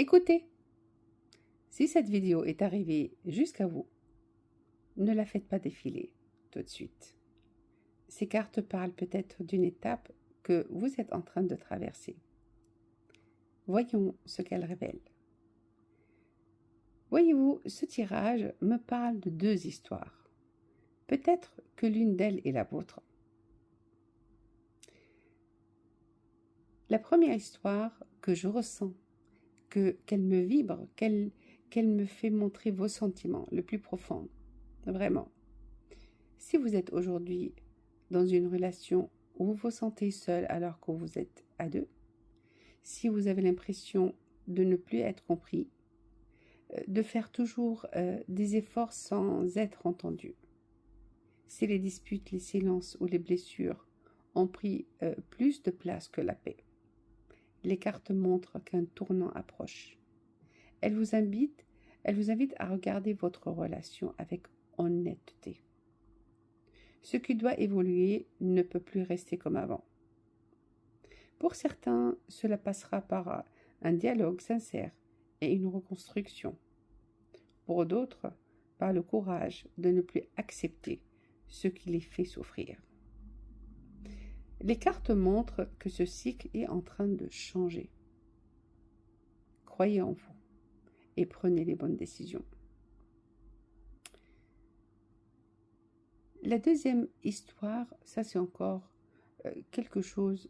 Écoutez, si cette vidéo est arrivée jusqu'à vous, ne la faites pas défiler tout de suite. Ces cartes parlent peut-être d'une étape que vous êtes en train de traverser. Voyons ce qu'elles révèlent. Voyez-vous, ce tirage me parle de deux histoires. Peut-être que l'une d'elles est la vôtre. La première histoire que je ressens, qu'elle me vibre, qu'elle me fait montrer vos sentiments le plus profond. Vraiment. Si vous êtes aujourd'hui dans une relation où vous vous sentez seul alors que vous êtes à deux, si vous avez l'impression de ne plus être compris, de faire toujours des efforts sans être entendu, si les disputes, les silences ou les blessures ont pris plus de place que la paix, les cartes montrent qu'un tournant approche. Elle vous invite à regarder votre relation avec honnêteté. Ce qui doit évoluer ne peut plus rester comme avant. Pour certains, cela passera par un dialogue sincère et une reconstruction. Pour d'autres, par le courage de ne plus accepter ce qui les fait souffrir. Les cartes montrent que ce cycle est en train de changer. Croyez en vous et prenez les bonnes décisions. La deuxième histoire, ça c'est encore quelque chose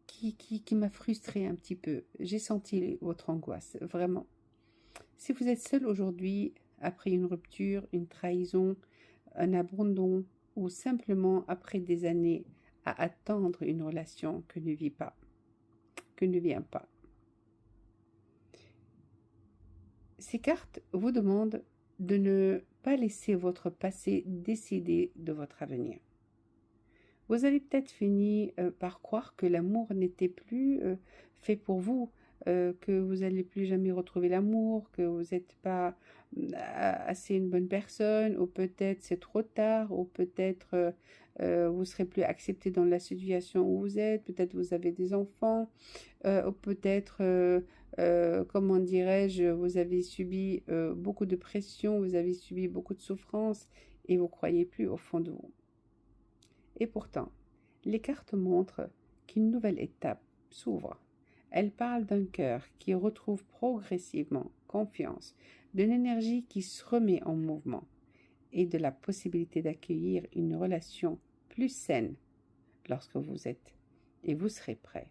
qui m'a frustrée un petit peu. J'ai senti votre angoisse, vraiment. Si vous êtes seul aujourd'hui, après une rupture, une trahison, un abandon, ou simplement après des années à attendre une relation que ne vient pas. Ces cartes vous demandent de ne pas laisser votre passé décider de votre avenir. Vous avez peut-être fini par croire que l'amour n'était plus fait pour vous, que vous n'allez plus jamais retrouver l'amour, que vous n'êtes pas assez une bonne personne, ou peut-être c'est trop tard, ou peut-être vous ne serez plus accepté dans la situation où vous êtes, peut-être vous avez des enfants, ou peut-être, comment dirais-je, vous avez subi beaucoup de pression, vous avez subi beaucoup de souffrance, et vous ne croyez plus au fond de vous. Et pourtant, les cartes montrent qu'une nouvelle étape s'ouvre. Elles parlent d'un cœur qui retrouve progressivement confiance, d'une énergie qui se remet en mouvement et de la possibilité d'accueillir une relation plus saine lorsque vous êtes et vous serez prêt.